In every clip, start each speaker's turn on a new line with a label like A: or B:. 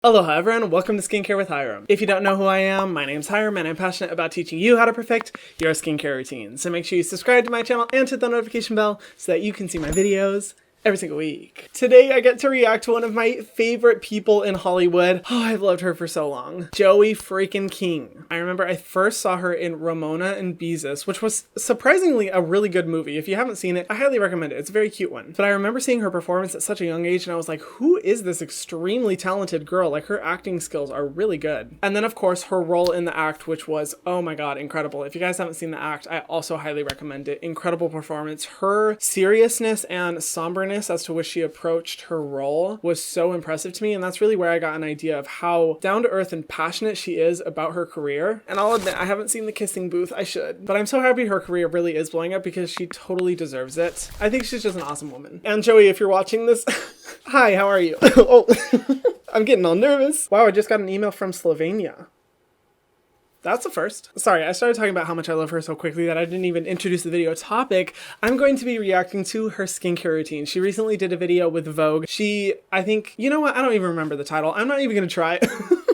A: Aloha everyone, welcome to Skincare with Hiram. If you don't know who I am, my name's Hiram and I'm passionate about teaching you how to perfect your skincare routine. So make sure you subscribe to my channel and hit the notification bell so that you can see my videos every single week. Today I get to react to one of my favorite people in Hollywood. Oh, I've loved her for so long. Joey freaking King. I remember I first saw her in Ramona and Beezus, which was surprisingly a really good movie. If you haven't seen it, I highly recommend it. It's a very cute one. But I remember seeing her performance at such a young age and I was like, who is this extremely talented girl? Like, her acting skills are really good. And then of course her role in The Act, which was, oh my god, incredible. If you guys haven't seen The Act, I also highly recommend it. Incredible performance. Her seriousness and somberness as to which she approached her role was so impressive to me, and that's really where I got an idea of how down to earth and passionate she is about her career. And I'll admit, I haven't seen The Kissing Booth. I should, but I'm so happy her career really is blowing up because she totally deserves it. I think she's just an awesome woman. And Joey, if you're watching this, hi, how are you? Oh, I'm getting all nervous. Wow, I just got an email from Slovenia. That's the first. Sorry, I started talking about how much I love her so quickly that I didn't even introduce the video topic. I'm going to be reacting to her skincare routine. She recently did a video with Vogue. I think, you know what? I don't even remember the title. I'm not even gonna try.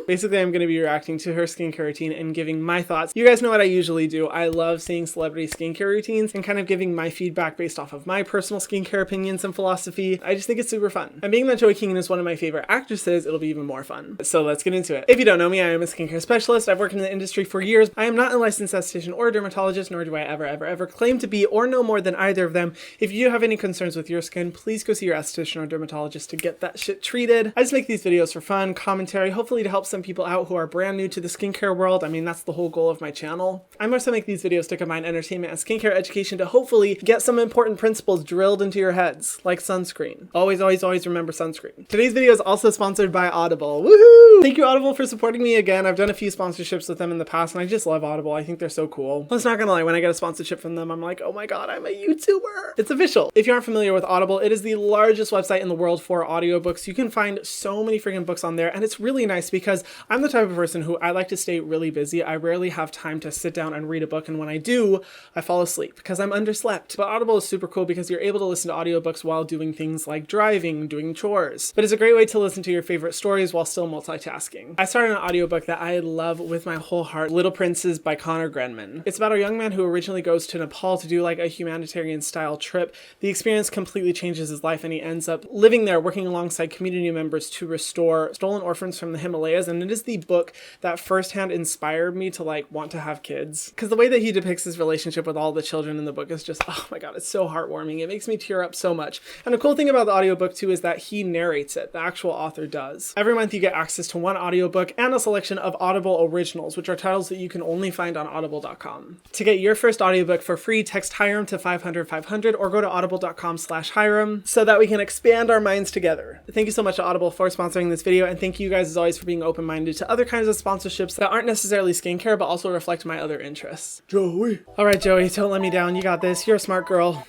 A: Basically, I'm going to be reacting to her skincare routine and giving my thoughts. You guys know what I usually do. I love seeing celebrity skincare routines and kind of giving my feedback based off of my personal skincare opinions and philosophy. I just think it's super fun. And being that Joey King is one of my favorite actresses, it'll be even more fun. So let's get into it. If you don't know me, I am a skincare specialist. I've worked in the industry for years. I am not a licensed esthetician or a dermatologist, nor do I ever claim to be or know more than either of them. If you have any concerns with your skin, please go see your esthetician or dermatologist to get that shit treated. I just make these videos for fun, commentary, hopefully to help some people out who are brand new to the skincare world. I mean, that's the whole goal of my channel. I also make these videos to combine entertainment and skincare education to hopefully get some important principles drilled into your heads, like sunscreen. Always remember sunscreen. Today's video is also sponsored by Audible. Woohoo! Thank you, Audible, for supporting me again. I've done a few sponsorships with them in the past and I just love Audible. I think they're so cool. Let's not gonna lie, when I get a sponsorship from them, I'm like, oh my god, I'm a YouTuber. It's official. If you aren't familiar with Audible, it is the largest website in the world for audiobooks. You can find so many freaking books on there, and it's really nice because I'm the type of person who I like to stay really busy. I rarely have time to sit down and read a book, and when I do, I fall asleep because I'm underslept. But Audible is super cool because you're able to listen to audiobooks while doing things like driving, doing chores. But it's a great way to listen to your favorite stories while still multitasking. I started an audiobook that I love with my whole heart, Little Princes by Conor Grenman. It's about a young man who originally goes to Nepal to do like a humanitarian style trip. The experience completely changes his life and he ends up living there, working alongside community members to restore stolen orphans from the Himalayas. And it is the book that firsthand inspired me to like want to have kids, because the way that he depicts his relationship with all the children in the book is just, oh my god, it's so heartwarming. It makes me tear up so much. And the cool thing about the audiobook too is that he narrates it. The actual author does. Every month you get access to one audiobook and a selection of Audible Originals, which are titles that you can only find on audible.com. To get your first audiobook for free, text Hiram to 500-500 or go to audible.com/Hiram so that we can expand our minds together. Thank you so much to Audible for sponsoring this video, and thank you guys as always for being open-minded to other kinds of sponsorships that aren't necessarily skincare but also reflect my other interests. Joey. Alright Joey, don't let me down. You got this. You're a smart girl.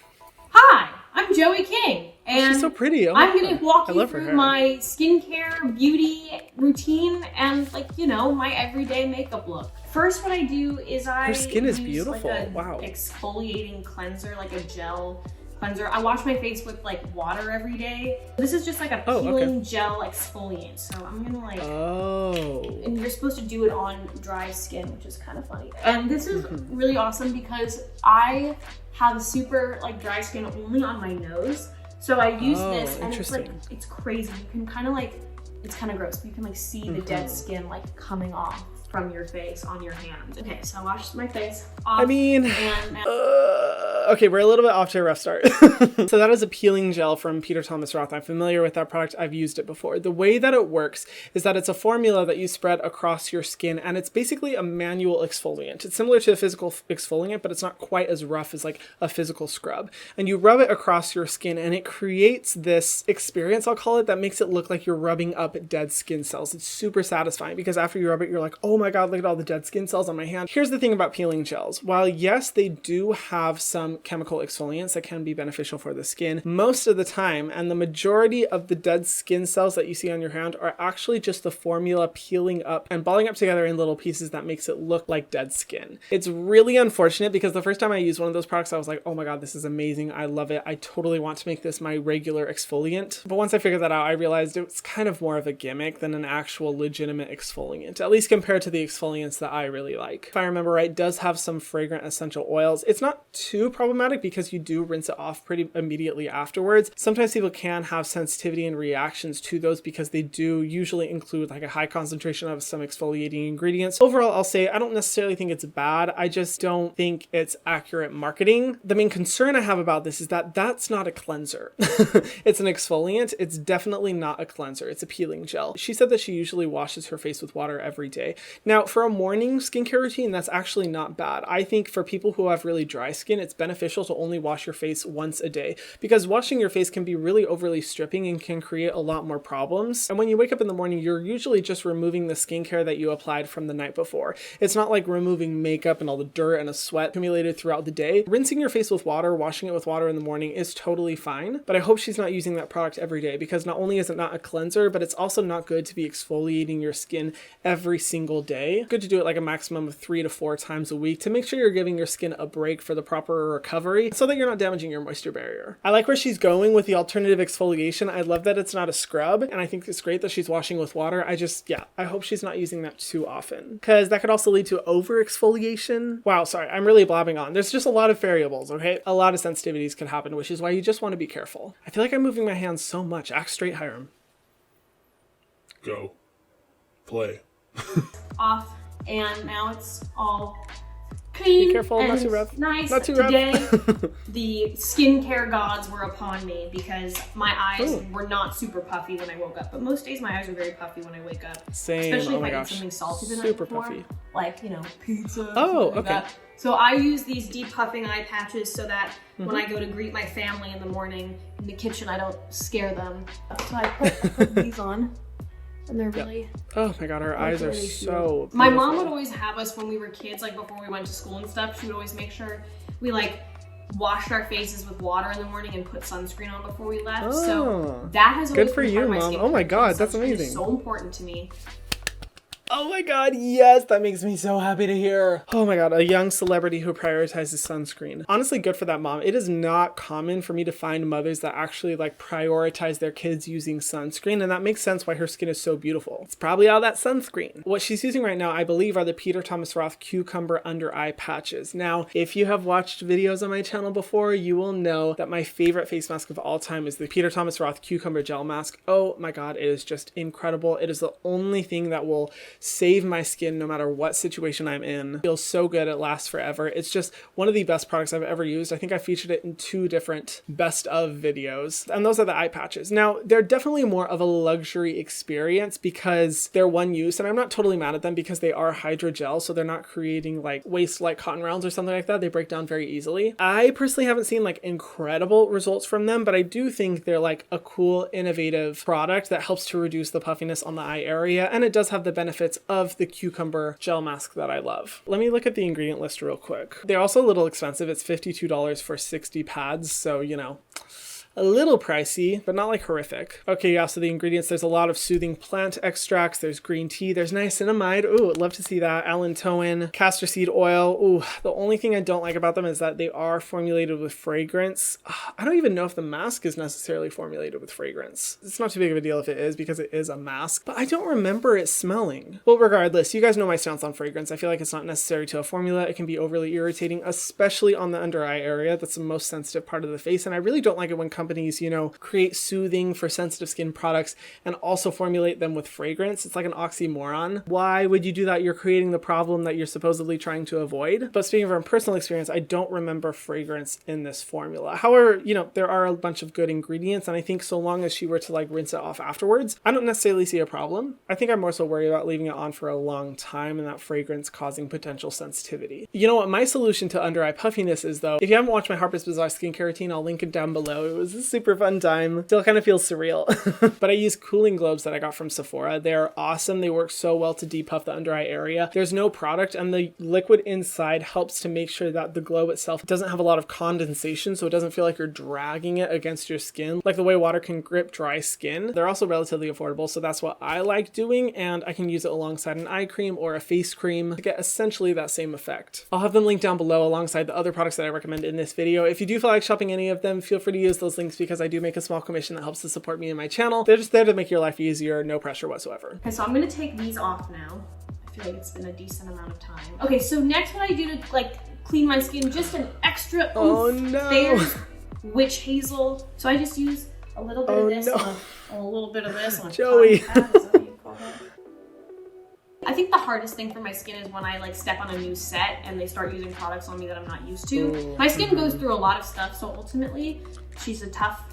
B: Hi, I'm Joey King. And
A: she's so pretty. Oh
B: I'm going to walk you through
A: her.
B: my skincare, beauty routine, and like, you know, my everyday makeup look. First, what I do is
A: her skin is beautiful.
B: Like a
A: wow.
B: exfoliating cleanser, like a gel cleanser. I wash my face with like water every day. This is just like a peeling gel exfoliant. So I'm gonna like, and you're supposed to do it on dry skin, which is kind of funny. And this is really awesome because I have super like dry skin only on my nose. So I use this and it's like, it's crazy. You can kind of like, it's kind of gross, but you can like see the dead skin like coming off from your face on your hand. Okay, so I washed my face off.
A: I mean, okay, we're a little bit off to a rough start. So that is a peeling gel from Peter Thomas Roth. I'm familiar with that product. I've used it before. The way that it works is that it's a formula that you spread across your skin, and it's basically a manual exfoliant. It's similar to a physical exfoliant, but it's not quite as rough as like a physical scrub. And you rub it across your skin, and it creates this experience, I'll call it, that makes it look like you're rubbing up dead skin cells. It's super satisfying because after you rub it, you're like, oh oh my God, look at all the dead skin cells on my hand. Here's the thing about peeling gels. While yes, they do have some chemical exfoliants that can be beneficial for the skin, most of the time, and the majority of the dead skin cells that you see on your hand are actually just the formula peeling up and balling up together in little pieces that makes it look like dead skin. It's really unfortunate because the first time I used one of those products, I was like, oh my God, this is amazing. I love it. I totally want to make this my regular exfoliant. But once I figured that out, I realized it was kind of more of a gimmick than an actual legitimate exfoliant, at least compared to the exfoliants that I really like. If I remember right, it does have some fragrant essential oils. It's not too problematic because you do rinse it off pretty immediately afterwards. Sometimes people can have sensitivity and reactions to those because they do usually include like a high concentration of some exfoliating ingredients. Overall, I'll say I don't necessarily think it's bad. I just don't think it's accurate marketing. The main concern I have about this is that that's not a cleanser. It's an exfoliant. It's definitely not a cleanser. It's a peeling gel. She said that she usually washes her face with water every day. Now, for a morning skincare routine, that's actually not bad. I think for people who have really dry skin, it's beneficial to only wash your face once a day because washing your face can be really overly stripping and can create a lot more problems. And when you wake up in the morning, you're usually just removing the skincare that you applied from the night before. It's not like removing makeup and all the dirt and a sweat accumulated throughout the day. Rinsing your face with water, washing it with water in the morning is totally fine, but I hope she's not using that product every day because not only is it not a cleanser, but it's also not good to be exfoliating your skin every single day. Good to do it like a maximum of 3 to 4 times a week to make sure you're giving your skin a break for the proper recovery so that you're not damaging your moisture barrier. I like where she's going with the alternative exfoliation. I love that it's not a scrub, and I think it's great that she's washing with water. I hope she's not using that too often because that could also lead to over exfoliation. Wow, sorry, I'm really blabbing on. There's just a lot of variables, okay? A lot of sensitivities can happen, which is why you just want to be careful. I feel like I'm moving my hands so much. Act straight, Hiram.
C: Go. Play.
B: Off, and now it's all clean.
A: Be careful,
B: and
A: not too rough.
B: Nice.
A: Not too
B: Today,
A: rough.
B: the skincare gods were upon me because my eyes were not super puffy when I woke up. But most days my eyes are very puffy when I wake up.
A: Same.
B: Especially
A: oh
B: if
A: my
B: I
A: gosh.
B: eat something salty the night
A: Super
B: before,
A: puffy.
B: like pizza.
A: Oh,
B: like
A: okay.
B: that. So I use these depuffing eye patches so that when I go to greet my family in the morning in the kitchen, I don't scare them. So I put these on. And they're really...
A: Oh my God, her eyes are
B: really
A: so beautiful.
B: My mom would always have us when we were kids, like before we went to school and stuff, she would always make sure we like washed our faces with water in the morning and put sunscreen on before we left. So that has always
A: good for
B: been
A: you,
B: part of my
A: Mom.
B: skincare
A: Oh my God,
B: routine.
A: that's
B: Sunscreen
A: amazing.
B: is so important to me.
A: Oh my God, yes, that makes me so happy to hear. Oh my God, a young celebrity who prioritizes sunscreen. Honestly, good for that mom. It is not common for me to find mothers that actually like prioritize their kids using sunscreen, and that makes sense why her skin is so beautiful. It's probably all that sunscreen. What she's using right now, I believe, are the Peter Thomas Roth Cucumber Under Eye Patches. Now, if you have watched videos on my channel before, you will know that my favorite face mask of all time is the Peter Thomas Roth Cucumber Gel Mask. Oh my God, it is just incredible. It is the only thing that will save my skin no matter what situation I'm in. It feels so good, it lasts forever. It's just one of the best products I've ever used. I think I featured it in 2 different best of videos, and those are the eye patches. Now, they're definitely more of a luxury experience because they're one use, and I'm not totally mad at them because they are hydrogel, so they're not creating like waste like cotton rounds or something like that. They break down very easily. I personally haven't seen like incredible results from them, but I do think they're like a cool, innovative product that helps to reduce the puffiness on the eye area, and it does have the benefits of the cucumber gel mask that I love. Let me look at the ingredient list real quick. They're also a little expensive. It's $52 for 60 pads, so a little pricey, but not like horrific. Okay, yeah, so the ingredients, there's a lot of soothing plant extracts, there's green tea, there's niacinamide, ooh, I'd love to see that, allantoin, castor seed oil, ooh, the only thing I don't like about them is that they are formulated with fragrance. I don't even know if the mask is necessarily formulated with fragrance. It's not too big of a deal if it is because it is a mask, but I don't remember it smelling. Well, regardless, you guys know my stance on fragrance. I feel like it's not necessary to a formula. It can be overly irritating, especially on the under eye area. That's the most sensitive part of the face, and I really don't like it when companies, create soothing for sensitive skin products and also formulate them with fragrance. It's like an oxymoron. Why would you do that? You're creating the problem that you're supposedly trying to avoid. But speaking from personal experience, I don't remember fragrance in this formula. However, there are a bunch of good ingredients, and I think so long as she were to like rinse it off afterwards, I don't necessarily see a problem. I think I'm more so worried about leaving it on for a long time and that fragrance causing potential sensitivity. You know what my solution to under eye puffiness is though? If you haven't watched my Harper's Bazaar skincare routine, I'll link it down below. It was a super fun time. Still kind of feels surreal. But I use cooling globes that I got from Sephora. They're awesome. They work so well to depuff the under eye area. There's no product, and the liquid inside helps to make sure that the globe itself doesn't have a lot of condensation, so it doesn't feel like you're dragging it against your skin like the way water can grip dry skin. They're also relatively affordable, so that's what I like doing, and I can use it alongside an eye cream or a face cream to get essentially that same effect. I'll have them linked down below alongside the other products that I recommend in this video. If you do feel like shopping any of them, feel free to use those links because I do make a small commission that helps to support me and my channel. They're just there to make your life easier, no pressure whatsoever.
B: Okay, so I'm gonna take these off now. I feel like it's been a decent amount of time. Okay, so next what I do to like clean my skin, just an extra oomph.
A: Oh no.
B: Thayers Witch Hazel. So I just use a little bit of this and a little bit of this on
A: Joey.
B: I think the hardest thing for my skin is when I like step on a new set and they start using products on me that I'm not used to. My skin goes through a lot of stuff, so ultimately she's a tough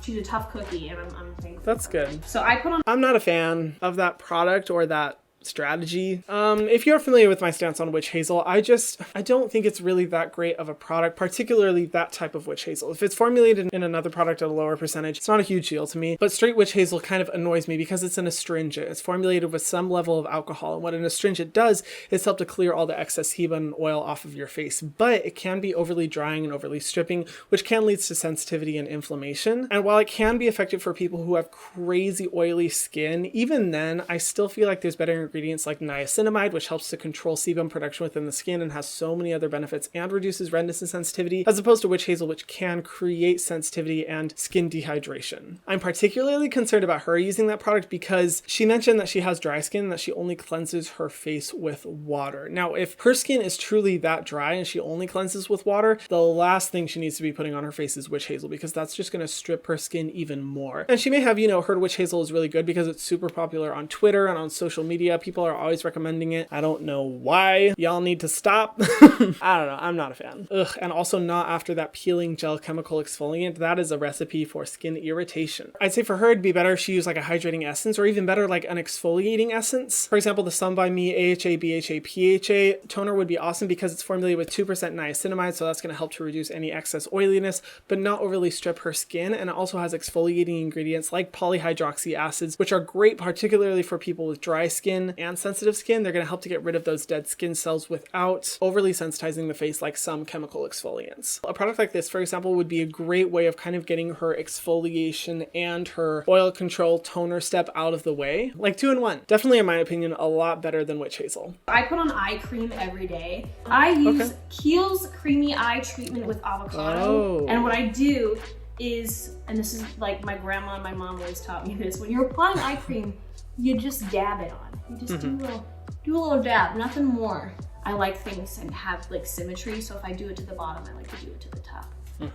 B: cookie, and I'm thankful.
A: That's good.
B: So I put on.
A: I'm not a fan of that product or that strategy. If you're familiar with my stance on witch hazel, I don't think it's really that great of a product, particularly that type of witch hazel. If it's formulated in another product at a lower percentage, it's not a huge deal to me, but straight witch hazel kind of annoys me because it's an astringent. It's formulated with some level of alcohol, and what an astringent does is help to clear all the excess sebum and oil off of your face, but it can be overly drying and overly stripping, which can lead to sensitivity and inflammation. And while it can be effective for people who have crazy oily skin, even then, I still feel like there's better ingredients like niacinamide, which helps to control sebum production within the skin and has so many other benefits and reduces redness and sensitivity, as opposed to witch hazel, which can create sensitivity and skin dehydration. I'm particularly concerned about her using that product because she mentioned that she has dry skin and that she only cleanses her face with water. Now, if her skin is truly that dry and she only cleanses with water, the last thing she needs to be putting on her face is witch hazel, because that's just going to strip her skin even more. And she may have, heard witch hazel is really good because it's super popular on Twitter and on social media. People are always recommending it. I don't know why. Y'all need to stop. I don't know. I'm not a fan. Ugh. And also not after that peeling gel chemical exfoliant. That is a recipe for skin irritation. I'd say for her, it'd be better if she used like a hydrating essence, or even better, like an exfoliating essence. For example, the Sun By Me AHA BHA PHA toner would be awesome because it's formulated with 2% niacinamide. So that's going to help to reduce any excess oiliness, but not overly strip her skin. And it also has exfoliating ingredients like polyhydroxy acids, which are great, particularly for people with dry skin and sensitive skin. They're going to help to get rid of those dead skin cells without overly sensitizing the face like some chemical exfoliants. A product like this, for example, would be a great way of kind of getting her exfoliation and her oil control toner step out of the way. Like 2-in-1. Definitely, in my opinion, a lot better than witch hazel.
B: I put on eye cream every day. I use Kiehls Creamy Eye Treatment with Avocado. And what I do is, and this is like my grandma and my mom always taught me this, when you're applying eye cream, you just dab it on. You just do a little dab, nothing more. I like things and have like symmetry, so if I do it to the bottom, I like to do it to the top.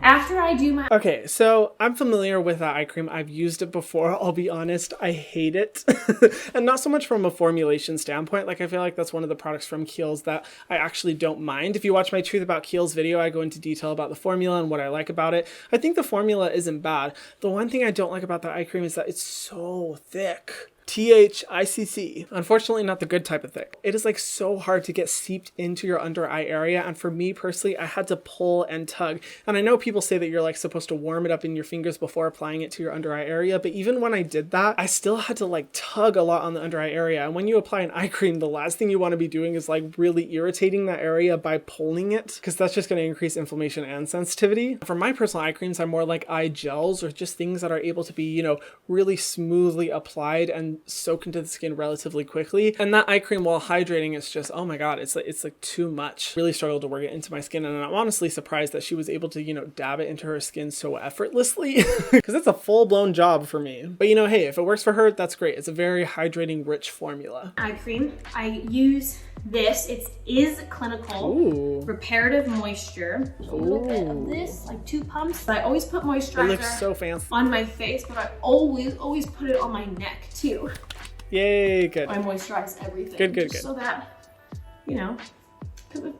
B: After I do my...
A: Okay, so I'm familiar with that eye cream. I've used it before. I'll be honest, I hate it. And not so much from a formulation standpoint. Like, I feel like that's one of the products from Kiehls that I actually don't mind. If you watch my Truth About Kiehls video, I go into detail about the formula and what I like about it. I think the formula isn't bad. The one thing I don't like about that eye cream is that it's so thick. THICC. Unfortunately, not the good type of thick. It is like so hard to get seeped into your under eye area, and for me personally, I had to pull and tug. And I know people say that you're like supposed to warm it up in your fingers before applying it to your under eye area, but even when I did that, I still had to like tug a lot on the under eye area. And when you apply an eye cream, the last thing you want to be doing is like really irritating that area by pulling it, because that's just going to increase inflammation and sensitivity. For my personal eye creams, I'm more like eye gels, or just things that are able to be, really smoothly applied and soak into the skin relatively quickly. And that eye cream, while hydrating, is just, oh my god, it's like too much. Really struggled to work it into my skin, and I'm honestly surprised that she was able to dab it into her skin so effortlessly, because it's a full-blown job for me. But hey, if it works for her, that's great. It's a very hydrating, rich formula.
B: Eye cream, I use this. It is ISClinical Reparative Moisture. A little bit of this, like 2 pumps. I always put moisturizer.
A: It looks so fancy
B: on my face, but I always put it on my neck too.
A: Yay, good.
B: I moisturize everything.
A: Good.
B: So that, because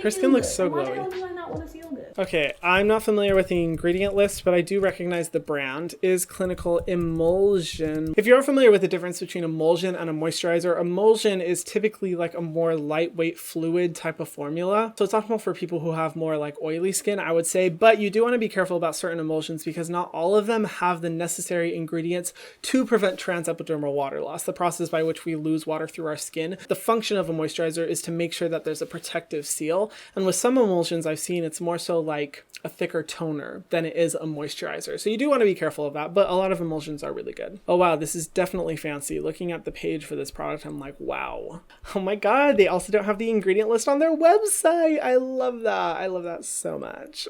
A: Her skin looks so glowy.
B: Why the hell do I not want to feel good?
A: Okay, I'm not familiar with the ingredient list, but I do recognize the brand ISClinical Emulsion. If you're familiar with the difference between emulsion and a moisturizer, emulsion is typically like a more lightweight fluid type of formula. So it's optimal for people who have more like oily skin, I would say, but you do want to be careful about certain emulsions because not all of them have the necessary ingredients to prevent transepidermal water loss, the process by which we lose water through our skin. The function of a moisturizer is to make sure that there's a protective seal. And with some emulsions I've seen, it's more so like a thicker toner than it is a moisturizer. So you do want to be careful of that, but a lot of emulsions are really good. Oh wow, this is definitely fancy. Looking at the page for this product, I'm like, wow. Oh my God, they also don't have the ingredient list on their website. I love that. I love that so much.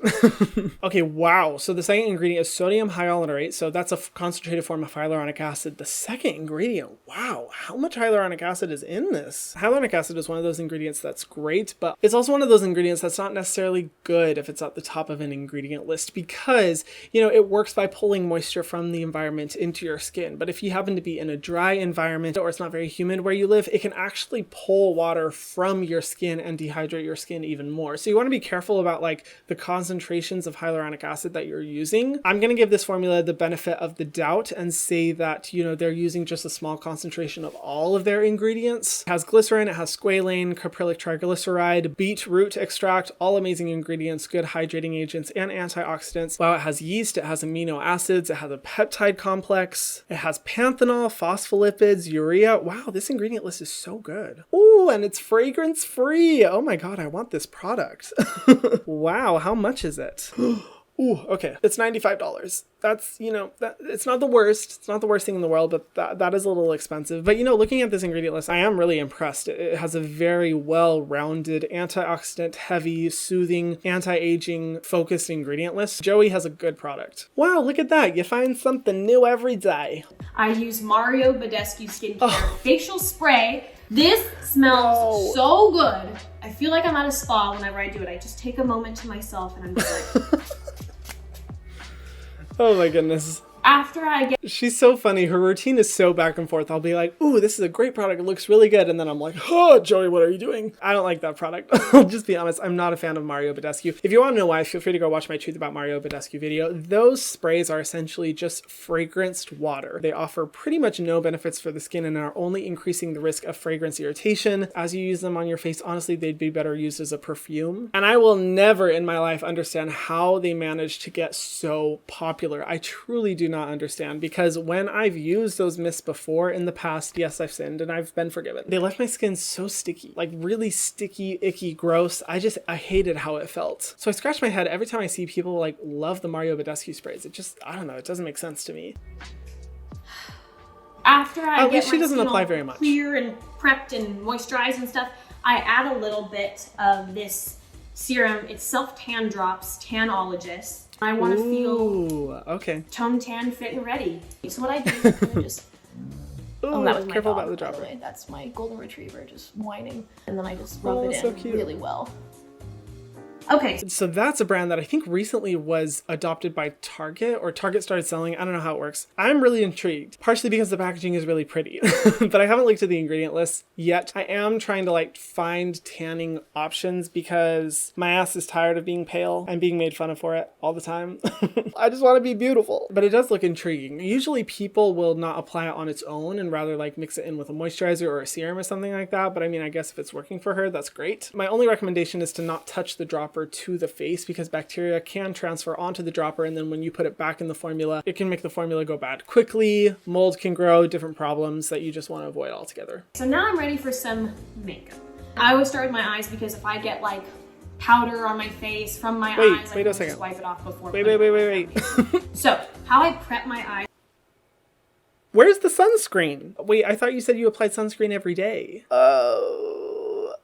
A: Okay, wow. So the second ingredient is sodium hyaluronate. So that's a concentrated form of hyaluronic acid. The second ingredient, wow, how much hyaluronic acid is in this? Hyaluronic acid is one of those ingredients that's great, but it's also one of those ingredients that's not necessarily good if it's at the top of an ingredient list because, you know, it works by pulling moisture from the environment into your skin. But if you happen to be in a dry environment or it's not very humid where you live, it can actually pull water from your skin and dehydrate your skin even more. So you want to be careful about like the concentrations of hyaluronic acid that you're using. I'm going to give this formula the benefit of the doubt and say that, you know, they're using just a small concentration of all of their ingredients. It has glycerin, it has squalane, caprylic triglyceride, beet root extract, all amazing ingredients, good hydrating agents and antioxidants. Wow, it has yeast, it has amino acids, it has a peptide complex, it has panthenol, phospholipids, urea. Wow, this ingredient list is so good. Ooh, and it's fragrance free. Oh my God, I want this product. Wow, how much is it? Ooh, okay. It's $95. That's, you know, it's not the worst. It's not the worst thing in the world, but that is a little expensive. But, you know, looking at this ingredient list, I am really impressed. It has a very well-rounded, antioxidant, heavy, soothing, anti-aging, focused ingredient list. Joey has a good product. Wow, look at that. You find something new every day.
B: I use Mario Badescu skincare facial spray. This smells so good. I feel like I'm at a spa whenever I do it. I just take a moment to myself and I'm just like...
A: Oh my goodness.
B: After I get...
A: She's so funny. Her routine is so back and forth. I'll be like, ooh, this is a great product. It looks really good. And then I'm like, oh, Joey, what are you doing? I don't like that product. I'll just be honest. I'm not a fan of Mario Badescu. If you want to know why, feel free to go watch my Truth About Mario Badescu video. Those sprays are essentially just fragranced water. They offer pretty much no benefits for the skin and are only increasing the risk of fragrance irritation. As you use them on your face, honestly, they'd be better used as a perfume. And I will never in my life understand how they managed to get so popular. I truly do not understand because when I've used those mists before in the past, yes, I've sinned and I've been forgiven. They left my skin so sticky, like really sticky, icky, gross. I hated how it felt. So I scratch my head every time I see people like love the Mario Badescu sprays. It just, I don't know, it doesn't make sense to me.
B: After I get
A: she doesn't apply very much.
B: Clear and prepped and moisturized and stuff, I add a little bit of this serum. It's self-tan drops, Tanologist. I want to feel tone, tan, fit, and ready. So what I do is I kind of just...
A: Ooh, that was my careful dog, about the dropper.
B: By the way. That's my golden retriever just whining. And then I just rub it in really well. Okay.
A: So that's a brand that I think recently was adopted by Target, or Target started selling. I don't know how it works. I'm really intrigued, partially because the packaging is really pretty, but I haven't looked at the ingredient list yet. I am trying to like find tanning options because my ass is tired of being pale and being made fun of for it all the time. I just want to be beautiful, but it does look intriguing. Usually people will not apply it on its own and rather like mix it in with a moisturizer or a serum or something like that. But I mean, I guess if it's working for her, that's great. My only recommendation is to not touch the dropper to the face because bacteria can transfer onto the dropper, and then when you put it back in the formula, it can make the formula go bad quickly. Mold can grow, different problems that you just want to avoid altogether.
B: So now I'm ready for some makeup. I always start with my eyes because if I get like powder on my face from my eyes, I can just wipe it off before.
A: Wait.
B: So how I prep my eyes.
A: Where's the sunscreen? Wait, I thought you said you applied sunscreen every day. Oh.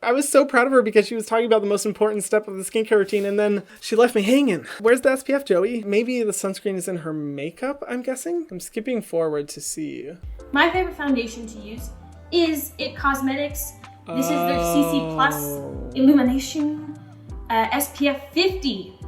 A: I was so proud of her because she was talking about the most important step of the skincare routine and then she left me hanging. Where's the SPF, Joey? Maybe the sunscreen is in her makeup, I'm guessing? I'm skipping forward to see.
B: My favorite foundation to use is IT Cosmetics. This is their CC Plus Illumination SPF 50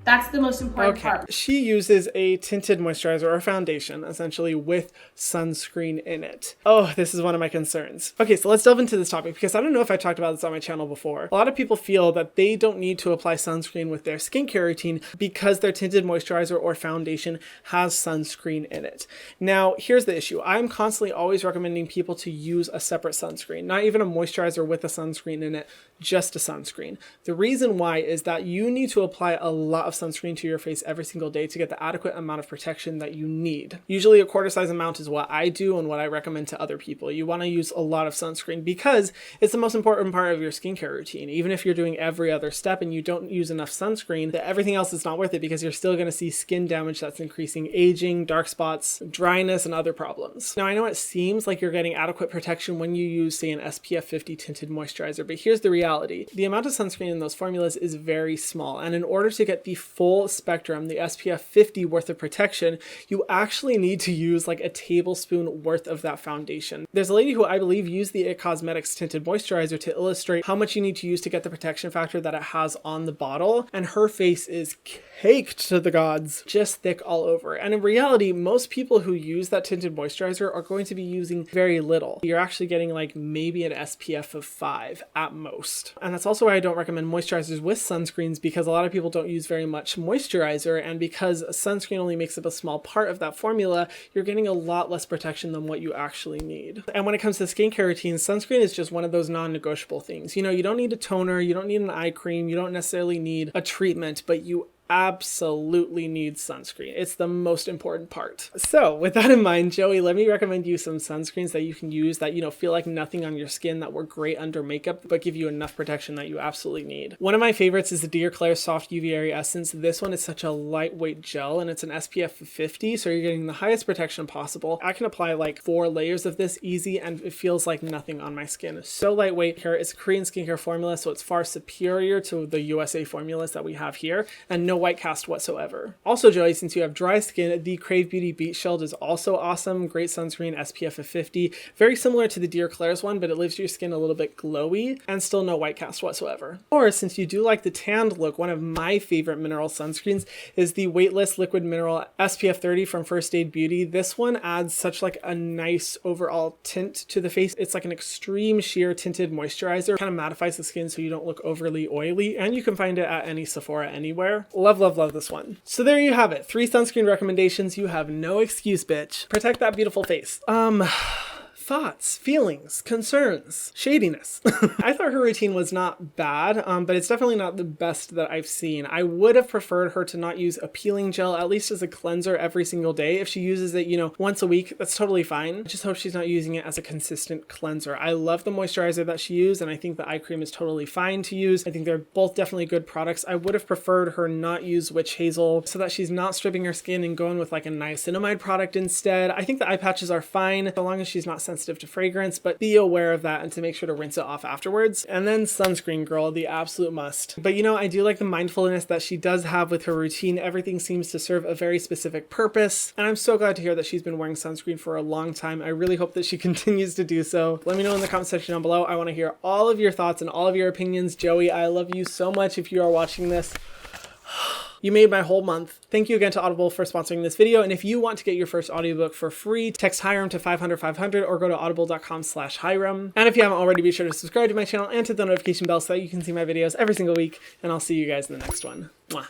B: That's the most important part.
A: She uses a tinted moisturizer or foundation, essentially, with sunscreen in it. Oh, this is one of my concerns. Okay, so let's delve into this topic because I don't know if I talked about this on my channel before. A lot of people feel that they don't need to apply sunscreen with their skincare routine because their tinted moisturizer or foundation has sunscreen in it. Now, here's the issue. I'm constantly always recommending people to use a separate sunscreen, not even a moisturizer with a sunscreen in it, just a sunscreen. The reason why is that you need to apply a lot of sunscreen to your face every single day to get the adequate amount of protection that you need. Usually a quarter size amount is what I do and what I recommend to other people. You want to use a lot of sunscreen because it's the most important part of your skincare routine. Even if you're doing every other step and you don't use enough sunscreen, everything else is not worth it because you're still going to see skin damage that's increasing aging, dark spots, dryness, and other problems. Now, I know it seems like you're getting adequate protection when you use, say, an SPF 50 tinted moisturizer, but here's the reality. The amount of sunscreen in those formulas is very small, and in order to get the full spectrum, the SPF 50 worth of protection, you actually need to use like a tablespoon worth of that foundation. There's a lady who I believe used the IT Cosmetics tinted moisturizer to illustrate how much you need to use to get the protection factor that it has on the bottle, and her face is caked to the gods, just thick all over. And in reality, most people who use that tinted moisturizer are going to be using very little. You're actually getting like maybe an SPF of 5 at most. And that's also why I don't recommend moisturizers with sunscreens, because a lot of people don't use very much moisturizer, and because sunscreen only makes up a small part of that formula, you're getting a lot less protection than what you actually need. And when it comes to skincare routines, sunscreen is just one of those non-negotiable things. You know, you don't need a toner, you don't need an eye cream, you don't necessarily need a treatment, but you absolutely need sunscreen. It's the most important part. So with that in mind, Joey, let me recommend you some sunscreens that you can use that, you know, feel like nothing on your skin, that work great under makeup, but give you enough protection that you absolutely need. One of my favorites is the Klairs Soft UV Airy Essence. This one is such a lightweight gel and it's an SPF 50, so you're getting the highest protection possible. I can apply like 4 layers of this easy and it feels like nothing on my skin. So lightweight here. It's a Korean skincare formula, so it's far superior to the USA formulas that we have here, and no white cast whatsoever. Also, Joey, since you have dry skin, the Krave Beauty Beet Shield is also awesome. Great sunscreen, SPF of 50. Very similar to the Klairs one, but it leaves your skin a little bit glowy and still no white cast whatsoever. Or since you do like the tanned look, one of my favorite mineral sunscreens is the Weightless Liquid Mineral SPF 30 from First Aid Beauty. This one adds such like a nice overall tint to the face. It's like an extreme sheer tinted moisturizer. Kind of mattifies the skin so you don't look overly oily, and you can find it at any Sephora anywhere. Love, love, love this one. So there you have it. 3 sunscreen recommendations. You have no excuse, bitch. Protect that beautiful face. Thoughts, feelings, concerns, shadiness. I thought her routine was not bad, but it's definitely not the best that I've seen. I would have preferred her to not use a peeling gel, at least as a cleanser every single day. If she uses it, you know, once a week, that's totally fine. I just hope she's not using it as a consistent cleanser. I love the moisturizer that she used, and I think the eye cream is totally fine to use. I think they're both definitely good products. I would have preferred her not use Witch Hazel so that she's not stripping her skin and going with like a niacinamide product instead. I think the eye patches are fine, so long as she's not sensitive to fragrance, but be aware of that and to make sure to rinse it off afterwards. And then sunscreen, girl, the absolute must. But you know, I do like the mindfulness that she does have with her routine. Everything seems to serve a very specific purpose, and I'm so glad to hear that she's been wearing sunscreen for a long time. I really hope that she continues to do so. Let me know in the comment section down below. I want to hear all of your thoughts and all of your opinions. Joey, I love you so much if you are watching this. You made my whole month. Thank you again to Audible for sponsoring this video. And if you want to get your first audiobook for free, text Hiram to 500-500 or go to audible.com/Hiram. And if you haven't already, be sure to subscribe to my channel and to the notification bell so that you can see my videos every single week. And I'll see you guys in the next one. Mwah.